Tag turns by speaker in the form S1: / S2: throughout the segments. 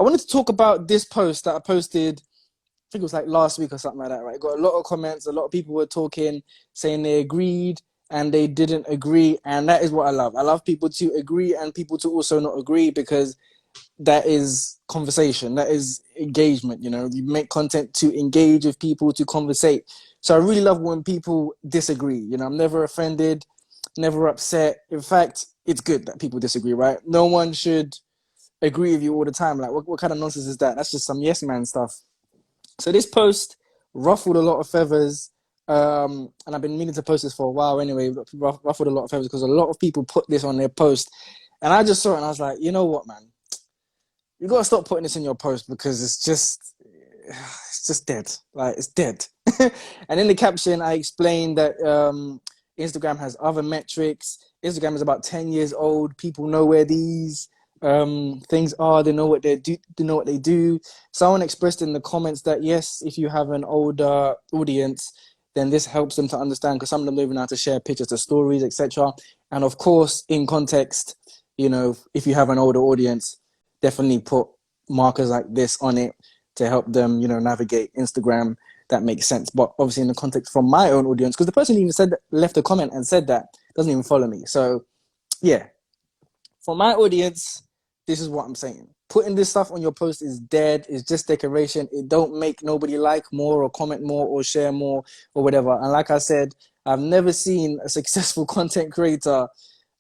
S1: I wanted to talk about this post that I posted. I think it was like last week or something like that, right? Got a lot of comments. A lot of people were talking, saying they agreed and they didn't agree. And that is what I love. I love people to agree and people to also not agree, because that is conversation. That is engagement. You know, you make content to engage with people, to conversate. So I really love when people disagree. You know, I'm never offended, never upset. In fact, it's good that people disagree, right? No one should agree with you all the time. Like, what kind of nonsense is that? That's just some yes man stuff. So this post ruffled a lot of feathers, and I've been meaning to post this for a while anyway. Ruffled a lot of feathers because a lot of people put this on their post, and I just saw it and I was like, you know what, man, you gotta stop putting this in your post, because it's just dead. Like, it's dead. And in the caption, I explained that Instagram has other metrics. Instagram is about 10 years old. People know where these things are. They know what they do. They know what they do. Someone expressed in the comments that yes, if you have an older audience, then this helps them to understand, because some of them don't even know how to share pictures to stories, etc. And of course, in context, you know, if you have an older audience, definitely put markers like this on it to help them, you know, navigate Instagram. That makes sense. But obviously in the context from my own audience, because the person even said that, left a comment and said that, doesn't even follow me. So yeah, for my audience, this is what I'm saying. Putting this stuff on your post is dead. It's just decoration. It don't make nobody like more or comment more or share more or whatever. And like I said, I've never seen a successful content creator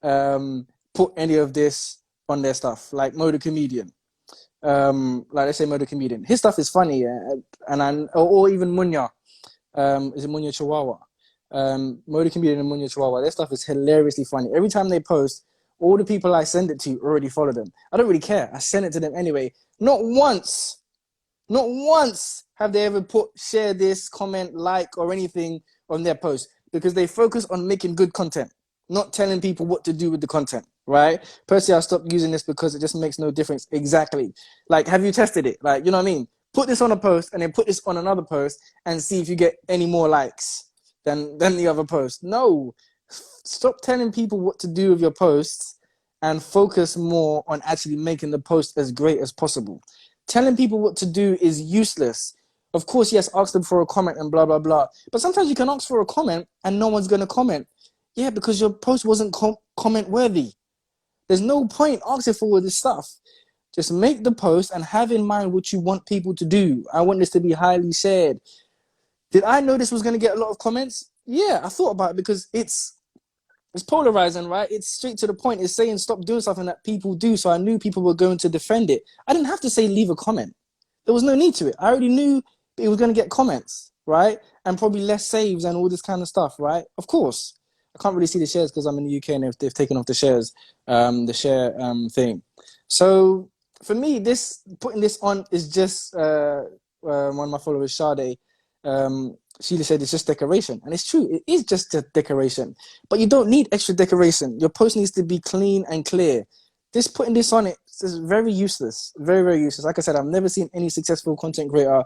S1: put any of this on their stuff, like Mo the Comedian. Like let's say Mo the Comedian. His stuff is funny, or even Munya. Is it Munya Chihuahua? Mo the Comedian and Munya Chihuahua. Their stuff is hilariously funny. Every time they post, all the people I send it to already follow them. I don't really care. I send it to them anyway. Not once have they ever share this, comment, like, or anything on their post, because they focus on making good content, not telling people what to do with the content, right? Personally, I stopped using this because it just makes no difference. Exactly. Like, have you tested it? Like, you know what I mean? Put this on a post and then put this on another post and see if you get any more likes than the other post. No. Stop telling people what to do with your posts and focus more on actually making the post as great as possible. Telling people what to do is useless. Of course, yes, ask them for a comment and blah, blah, blah. But sometimes you can ask for a comment and no one's going to comment. Yeah, because your post wasn't comment worthy. There's no point asking for all this stuff. Just make the post and have in mind what you want people to do. I want this to be highly shared. Did I know this was going to get a lot of comments? Yeah, I thought about it, because it's polarizing, right? It's straight to the point. It's saying stop doing something that people do. So I knew people were going to defend it. I didn't have to say leave a comment. There was no need to it. I already knew it was going to get comments, right? And probably less saves and all this kind of stuff, right? Of course. I can't really see the shares because I'm in the UK and they've taken off the shares, the share thing. So for me, putting this on is just one of my followers, Sade. Sheila said it's just decoration, and it's true. It is just a decoration, but you don't need extra decoration. Your post needs to be clean and clear. Putting this on it is very useless, very, very useless. Like I said, I've never seen any successful content creator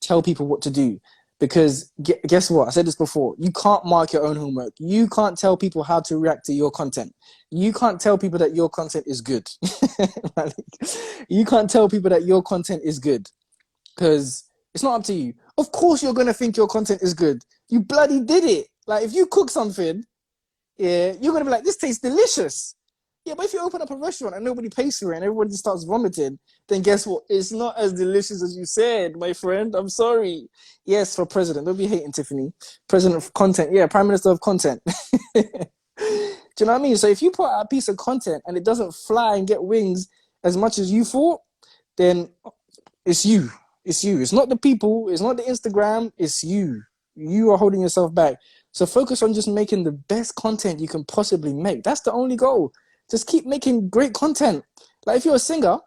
S1: tell people what to do, because guess what? I said this before. You can't mark your own homework. You can't tell people how to react to your content. You can't tell people that your content is good. You can't tell people that your content is good, because it's not up to you. Of course you're going to think your content is good. You bloody did it. Like, if you cook something, yeah, you're going to be like, this tastes delicious. Yeah, but if you open up a restaurant and nobody pays for it and everybody starts vomiting, then guess what? It's not as delicious as you said, my friend. I'm sorry. Yes, for president. Don't be hating, Tiffany. President of content. Yeah, prime minister of content. Do you know what I mean? So if you put out a piece of content and it doesn't fly and get wings as much as you thought, then it's you. It's you. It's not the people. It's not the Instagram. It's you. You are holding yourself back. So focus on just making the best content you can possibly make. That's the only goal. Just keep making great content. Like, if you're a singer,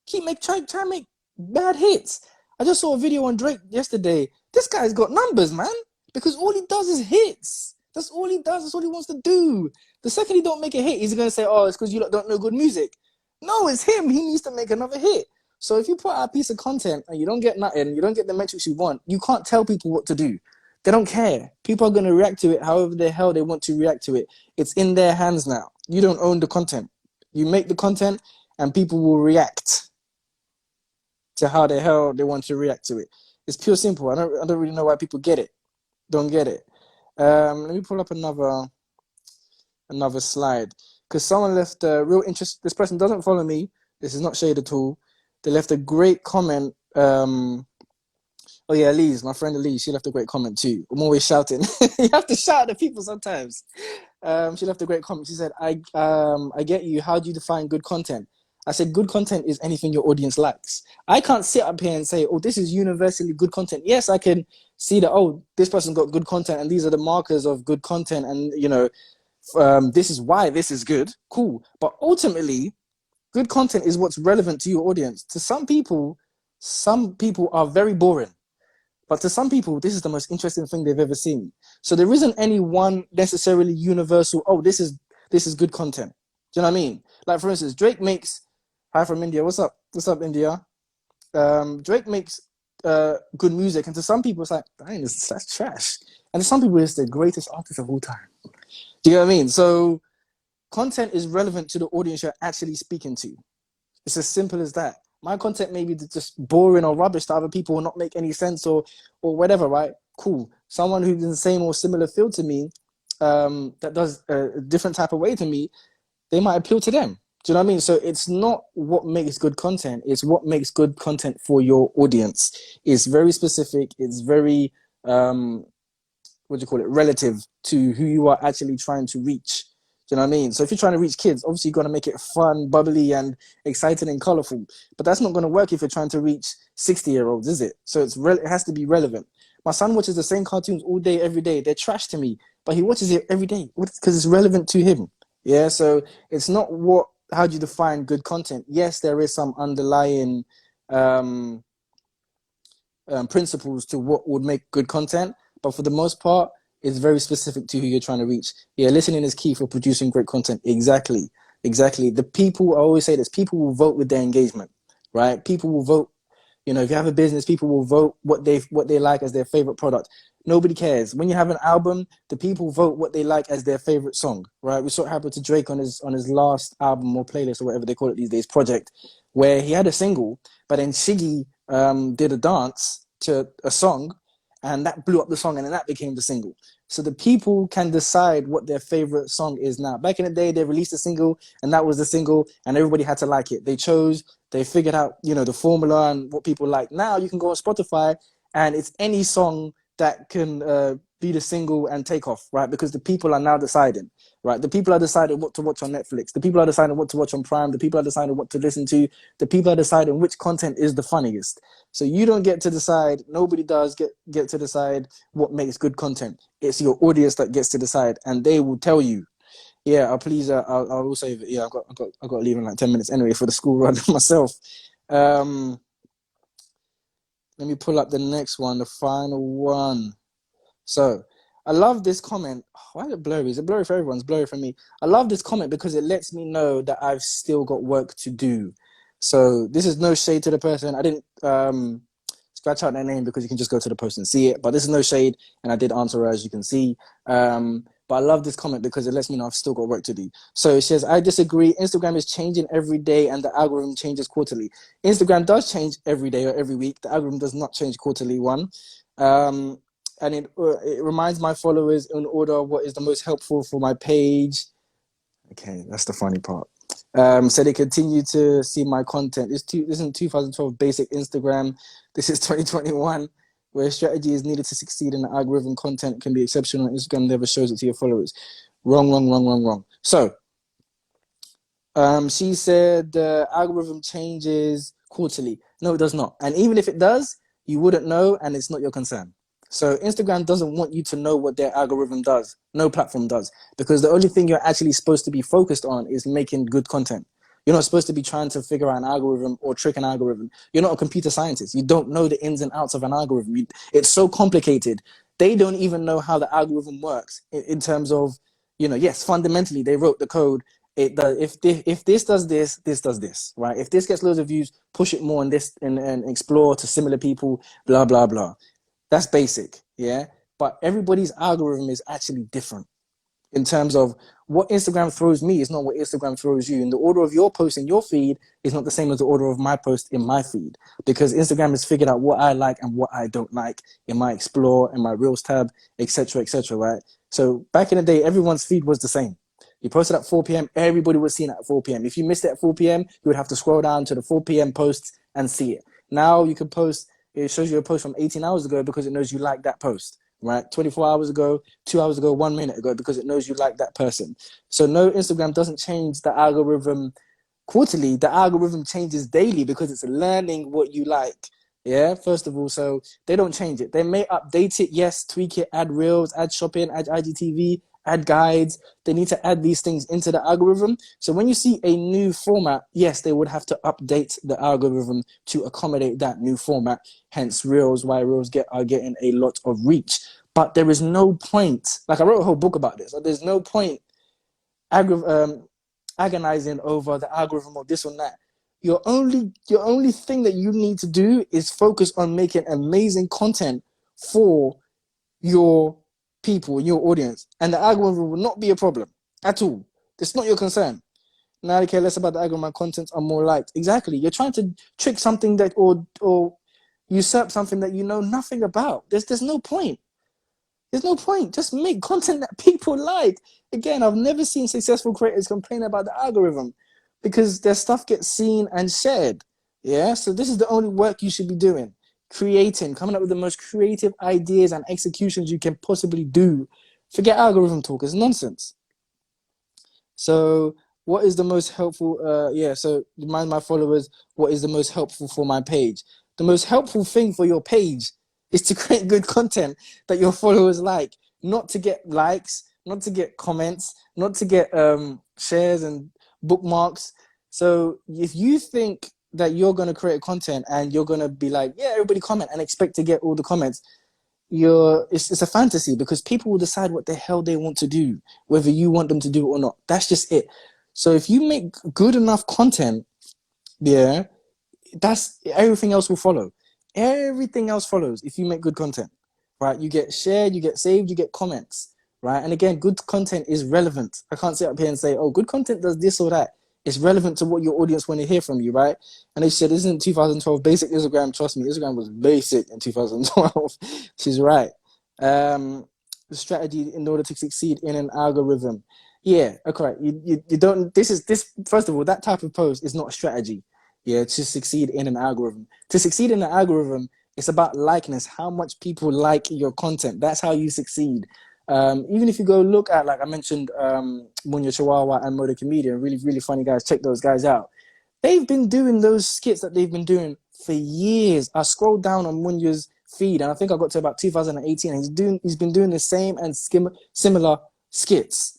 S1: try and make bad hits. I just saw a video on Drake yesterday. This guy's got numbers, man, because all he does is hits. That's all he does. That's all he wants to do. The second he don't make a hit, he's going to say, oh, it's because you don't know good music. No, it's him. He needs to make another hit. So if you put out a piece of content and you don't get nothing, you don't get the metrics you want, you can't tell people what to do. They don't care. People are going to react to it however the hell they want to react to it. It's in their hands now. You don't own the content. You make the content and people will react. to how the hell they want to react to it. It's pure simple. I don't really know why people get it. Don't get it. Let me pull up another slide because someone left a real interest. This person doesn't follow me. This is not shade at all. They left a great comment. Oh yeah, Elise, my friend Elise, she left a great comment too. I'm always shouting. You have to shout at people sometimes. She left a great comment. She said, I get you. How do you define good content? I said, good content is anything your audience likes. I can't sit up here and say, oh, this is universally good content. Yes, I can see that, oh, this person got good content and these are the markers of good content. And, this is why this is good. Cool. But ultimately, good content is what's relevant to your audience. To some people are very boring. But to some people, this is the most interesting thing they've ever seen. So there isn't any one necessarily universal, oh, this is good content. Do you know what I mean? Like, for instance, Drake makes, hi from India, what's up? What's up, India? Drake makes good music. And to some people, it's like, dang, that's trash. And to some people, it's the greatest artist of all time. Do you know what I mean? So content is relevant to the audience you're actually speaking to. It's as simple as that. My content may be just boring or rubbish to other people or not make any sense or whatever, right? Cool. Someone who's in the same or similar field to me, that does a different type of way to me, they might appeal to them. Do you know what I mean? So it's not what makes good content. It's what makes good content for your audience. It's very specific. It's very, relative to who you are actually trying to reach. Do you know what I mean? So if you're trying to reach kids, obviously you've got to make it fun, bubbly, and exciting and colorful. But that's not going to work if you're trying to reach 60-year-olds, is it? So it has to be relevant. My son watches the same cartoons all day, every day. They're trash to me, but he watches it every day because it's relevant to him. Yeah, so it's not how do you define good content? Yes, there is some underlying principles to what would make good content, but for the most part, it's very specific to who you're trying to reach. Yeah, listening is key for producing great content. Exactly. The people, I always say this, people will vote with their engagement, right? People will vote, if you have a business, people will vote what they like as their favorite product. Nobody cares. When you have an album, the people vote what they like as their favorite song, right? We saw it happen to Drake on his last album or playlist or whatever they call it these days, project, where he had a single, but then Shiggy did a dance to a song, and that blew up the song, and then that became the single. So the people can decide what their favorite song is now. Back in the day, they released a single, and that was the single, and everybody had to like it. They figured out, the formula and what people like. Now you can go on Spotify, and it's any song that can be the single and take off, right? Because the people are now deciding, right? The people are deciding what to watch on Netflix. The people are deciding what to watch on Prime. The people are deciding what to listen to. The people are deciding which content is the funniest. So you don't get to decide. Nobody does get to decide what makes good content. It's your audience that gets to decide, and they will tell you. Yeah, I'll also, yeah, I've got to leave in like 10 minutes anyway for the school run myself. Let me pull up the next one, the final one. So I love this comment. Why is it blurry? Is it blurry for everyone? It's blurry for me. I love this comment because it lets me know that I've still got work to do. So this is no shade to the person. I didn't scratch out their name because you can just go to the post and see it. But this is no shade, and I did answer her, as you can see. But I love this comment because it lets me know I've still got work to do. So it says, I disagree. Instagram is changing every day and the algorithm changes quarterly. Instagram does change every day or every week. The algorithm does not change quarterly, one. And it reminds my followers in order what is the most helpful for my page. Okay, that's the funny part. So they continue to see my content. This isn't 2012 basic Instagram. This is 2021. Where strategy is needed to succeed in the algorithm, content can be exceptional. Instagram never shows it to your followers. Wrong. So, she said the algorithm changes quarterly. No, it does not. And even if it does, you wouldn't know, and it's not your concern. So Instagram doesn't want you to know what their algorithm does. No platform does. Because the only thing you're actually supposed to be focused on is making good content. You're not supposed to be trying to figure out an algorithm or trick an algorithm. You're not a computer scientist. You don't know the ins and outs of an algorithm. It's so complicated. They don't even know how the algorithm works in terms of, yes, fundamentally, they wrote the code. It does, if this does this, this does this, right? If this gets loads of views, push it more on this and explore to similar people, blah, blah, blah. That's basic, yeah? But everybody's algorithm is actually different. in terms of what Instagram throws me is not what Instagram throws you. And the order of your post in your feed is not the same as the order of my post in my feed, because Instagram has figured out what I like and what I don't like in my explore and my reels tab, etc., right? So back in the day, everyone's feed was the same. You posted at 4 p.m., everybody was seeing it at 4 p.m. If you missed it at 4 p.m., you would have to scroll down to the 4 p.m. posts and see it. Now you can post, it shows you a post from 18 hours ago because it knows you like that post, right? 24 hours ago, 2 hours ago, 1 minute ago, because it knows you like that person. So no, Instagram doesn't change the algorithm quarterly. The algorithm changes daily because it's learning what you like. Yeah, first of all, so they don't change it. They may update it, yes, tweak it, add reels, add shopping, add IGTV, add guides. They need to add these things into the algorithm. So when you see a new format, yes, they would have to update the algorithm to accommodate that new format. Hence reels, why reels are getting a lot of reach. But there is no point, like I wrote a whole book about this, there's no point agonizing over the algorithm or this or that. Your only thing that you need to do is focus on making amazing content for your people, your audience, and the algorithm will not be a problem at all. It's not your concern. Now they care less about the algorithm. My contents are more liked. Exactly. You're trying to trick something that or usurp something that you know nothing about. There's no point. There's no point. Just make content that people like. Again, I've never seen successful creators complain about the algorithm because their stuff gets seen and shared. Yeah. So this is the only work you should be doing. Creating, coming up with the most creative ideas and executions you can possibly do. Forget algorithm talk. It's nonsense. So what is the most helpful? So remind my followers what is the most helpful for my page. The most helpful thing for your page is to create good content that your followers like, not to get likes, not to get comments, not to get shares and bookmarks. So if you think that you're going to create content and you're going to be like, yeah, everybody comment and expect to get all the comments, it's a fantasy, because people will decide what the hell they want to do, whether you want them to do it or not. That's just it. So if you make good enough content, yeah, that's everything else will follow. Everything else follows if you make good content, right? You get shared, you get saved, you get comments, right? And again, good content is relevant. I can't sit up here and say, oh, good content does this or that. It's relevant to what your audience want to hear from you, right? And they said, isn't 2012 basic Instagram? Trust me, Instagram was basic in 2012. She's right. The strategy in order to succeed in an algorithm. Yeah, okay. You don't, this, first of all, that type of post is not a strategy. Yeah, to succeed in an algorithm. To succeed in an algorithm, it's about likeness, how much people like your content. That's how you succeed. Even if you go look at, like I mentioned, Munya Chihuahua and Moda Comedian, really, really funny guys. Check those guys out. They've been doing those skits that they've been doing for years. I scrolled down on Munya's feed, and I think I got to about 2018. And he's been doing the same and similar skits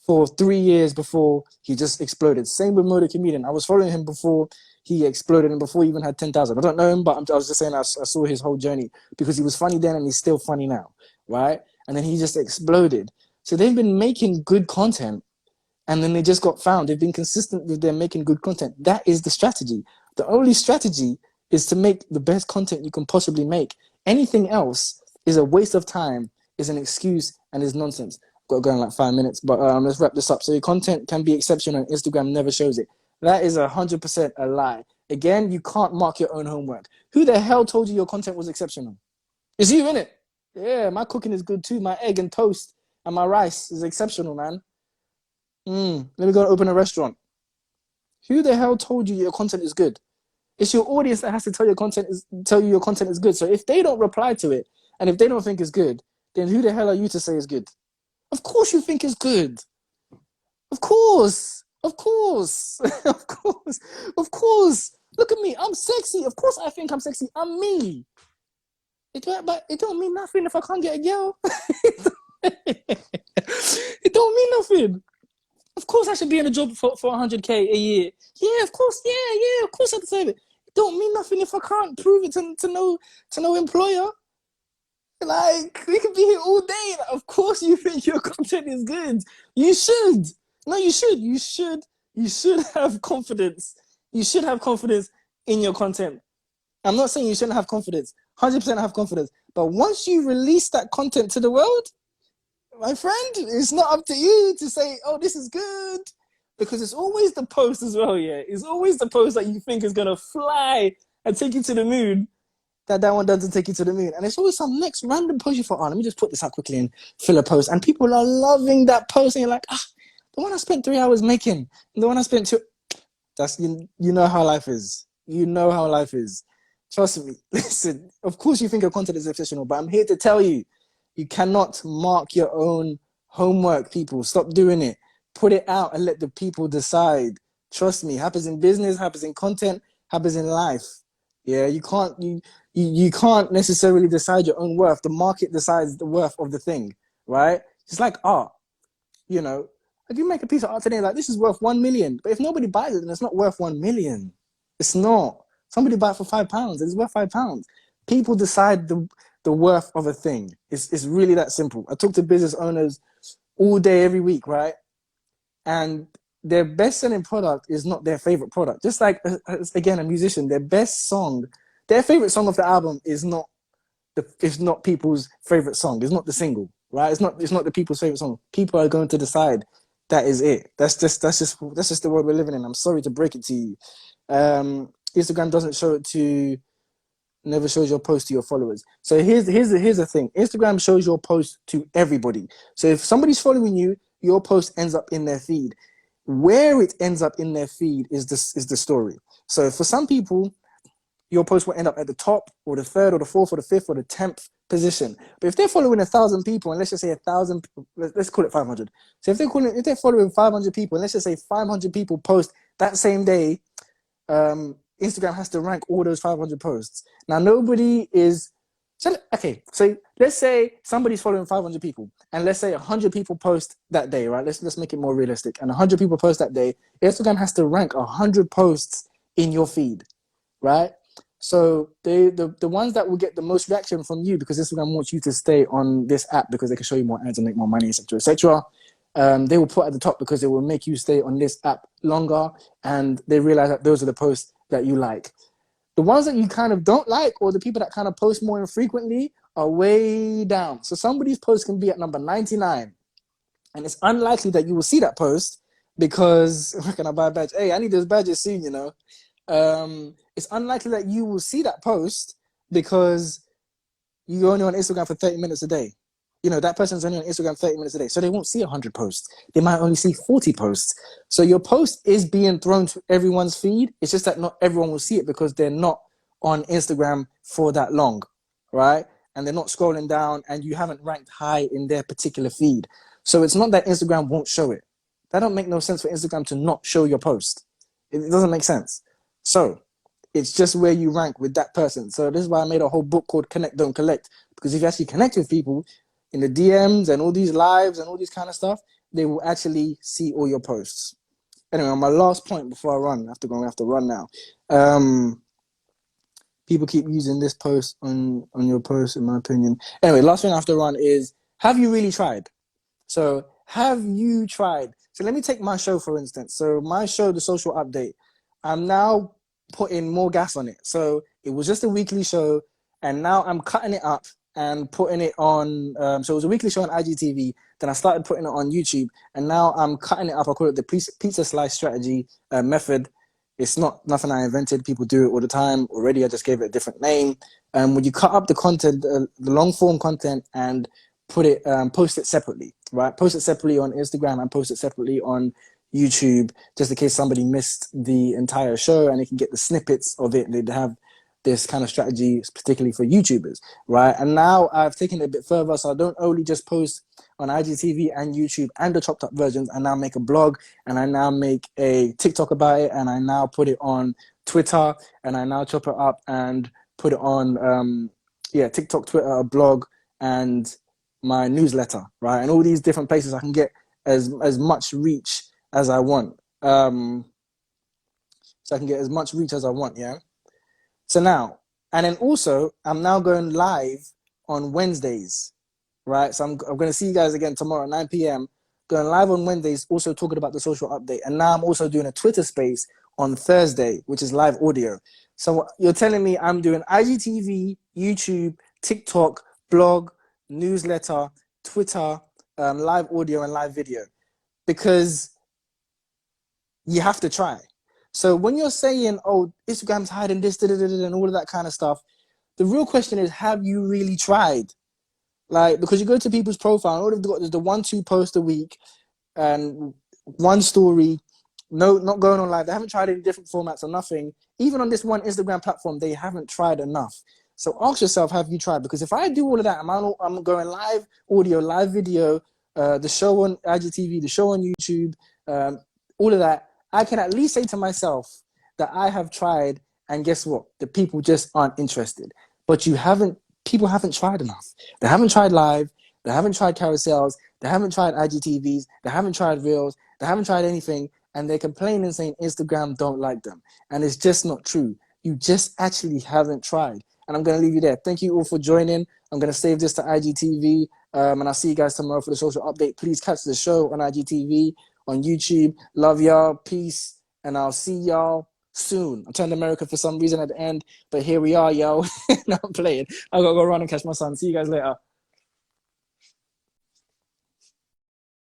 S1: for 3 years before he just exploded. Same with Moda Comedian. I was following him before he exploded and before he even had 10,000. I don't know him, but I was just saying I saw his whole journey because he was funny then and he's still funny now, right? And then he just exploded. So they've been making good content and then they just got found. They've been consistent with their making good content. That is the strategy. The only strategy is to make the best content you can possibly make. Anything else is a waste of time, is an excuse, and is nonsense. Got to go in like 5 minutes, but let's wrap this up. So your content can be exceptional and Instagram never shows it. That is 100% a lie. Again, you can't mark your own homework. Who the hell told you your content was exceptional? It's you, innit? Yeah, my cooking is good too. My egg and toast and my rice is exceptional, man. Let me go and open a restaurant. Who the hell told you your content is good? It's your audience that has to tell you your content is good. So if they don't reply to it and if they don't think it's good, then who the hell are you to say it's good? Of course you think it's good. Of course. Of course. Of course. Of course. Look at me. I'm sexy. Of course I think I'm sexy. I'm me. But it don't mean nothing if I can't get a girl. It don't mean nothing. Of course I should be in a job for 100K a year. Yeah, of course. Yeah. Of course I deserve it. It don't mean nothing if I can't prove it to no employer. Like, we could be here all day. Like, of course you think your content is good. You should. No, you should. You should have confidence. You should have confidence in your content. I'm not saying you shouldn't have confidence. 100% have confidence. But once you release that content to the world, My friend, it's not up to you to say, oh, this is good. Because it's always the post as well, yeah. It's always the post that you think is gonna fly and take you to the moon. That one doesn't take you to the moon. And it's always some next random post you thought, oh, let me just put this out quickly and fill a post. And people are loving that post. And you're like, ah, the one I spent 3 hours making, the one I spent two. That's you know how life is. You know how life is. Trust me. Listen, of course you think your content is exceptional, but I'm here to tell you, you cannot mark your own homework, people. Stop doing it. Put it out and let the people decide. Trust me, happens in business, happens in content, happens in life. Yeah, you can't necessarily decide your own worth. The market decides the worth of the thing, right? It's like art, you know. If you make a piece of art today, like this is worth 1 million, but if nobody buys it, then it's not worth 1 million. It's not. Somebody buy it for £5, it's worth £5. People decide the worth of a thing. It's really that simple. I talk to business owners all day, every week, right? And their best selling product is not their favorite product. Just like again, a musician, their best song, their favorite song of the album is not it's not people's favorite song. It's not the single, right? It's not the people's favorite song. People are going to decide that is it. That's just the world we're living in. I'm sorry to break it to you. Instagram doesn't show it to never shows your post to your followers. So here's the thing. Instagram shows your post to everybody. So if somebody's following you, your post ends up in their feed. Where it ends up in their feed is the story. So for some people, your post will end up at the top or the third or the fourth or the fifth or the 10th position. But if they're following 1,000 people, and let's just say 1,000, let's call it 500. So if they're following 500 people, and let's just say 500 people post that same day, Instagram has to rank all those 500 posts. Now, nobody is... Okay, so let's say somebody's following 500 people, and let's say 100 people post that day, right? Let's make it more realistic. And 100 people post that day. Instagram has to rank 100 posts in your feed, right? So the ones that will get the most reaction from you, because Instagram wants you to stay on this app because they can show you more ads and make more money, etc., etc. They will put at the top because they will make you stay on this app longer, and they realize that those are the posts that you like. The ones that you kind of don't like, or the people that kind of post more infrequently, are way down. So somebody's post can be at number 99, and it's unlikely that you will see that post because where can I buy a badge? Hey, I need those badges soon, you know. It's unlikely that you will see that post because you're only on Instagram for 30 minutes a day. You know, that person's only on Instagram 30 minutes a day. So they won't see 100 posts. They might only see 40 posts. So your post is being thrown to everyone's feed. It's just that not everyone will see it because they're not on Instagram for that long, right? And they're not scrolling down, and you haven't ranked high in their particular feed. So it's not that Instagram won't show it. That don't make no sense for Instagram to not show your post. It doesn't make sense. So it's just where you rank with that person. So this is why I made a whole book called Connect, Don't Collect. Because if you actually connect with people in the DMs and all these lives and all these kind of stuff, they will actually see all your posts. Anyway, on my last point before I run, I have to run now. People keep using this post on your post, in my opinion. Anyway, last thing I have to run is, have you really tried? So have you tried? So let me take my show, for instance. So my show, The Social Update, I'm now putting more gas on it. So it was just a weekly show, and now I'm cutting it up and putting it on. So it was a weekly show on IGTV. Then I started putting it on YouTube, and now I'm cutting it up. I call it the pizza slice strategy method. It's not nothing I invented. People do it all the time already. I just gave it a different name. When you cut up the content, the long form content, and post it separately, right? Post it separately on Instagram and post it separately on YouTube, just in case somebody missed the entire show, and they can get the snippets of it. They'd have this kind of strategy, particularly for YouTubers, right? And now I've taken it a bit further, so I don't only just post on IGTV and YouTube and the chopped up versions. I now make a blog, and I now make a TikTok about it, and I now put it on Twitter, and I now chop it up and put it on TikTok, Twitter, a blog, and my newsletter, right? And all these different places I can get as much reach as I want. So I can get as much reach as I want, yeah? So now, and then also, I'm now going live on Wednesdays, right? So I'm going to see you guys again tomorrow at 9 p.m. Going live on Wednesdays, also talking about the social update. And now I'm also doing a Twitter space on Thursday, which is live audio. So you're telling me I'm doing IGTV, YouTube, TikTok, blog, newsletter, Twitter, live audio and live video, because you have to try. So when you're saying, oh, Instagram's hiding this, and all of that kind of stuff, the real question is, have you really tried? Like, because you go to people's profile and all they've got is the 1-2 post a week and one story, no, not going on live. They haven't tried any different formats or nothing. Even on this one Instagram platform, they haven't tried enough. So ask yourself, have you tried? Because if I do all of that, I'm going live audio, live video, the show on IGTV, the show on YouTube, all of that, I can at least say to myself that I have tried, and guess what? The people just aren't interested. But people haven't tried enough. They haven't tried live, they haven't tried carousels, they haven't tried IGTVs, they haven't tried reels, they haven't tried anything, and they're complaining saying Instagram don't like them. And it's just not true. You just actually haven't tried. And I'm going to leave you there. Thank you all for joining. I'm going to save this to IGTV, and I'll see you guys tomorrow for the social update. Please catch the show on IGTV, on YouTube. Love y'all. Peace. And I'll see y'all soon. I turned America for some reason at the end, but here we are, yo. No, I'm playing. I gotta go run and catch my son. See you guys later.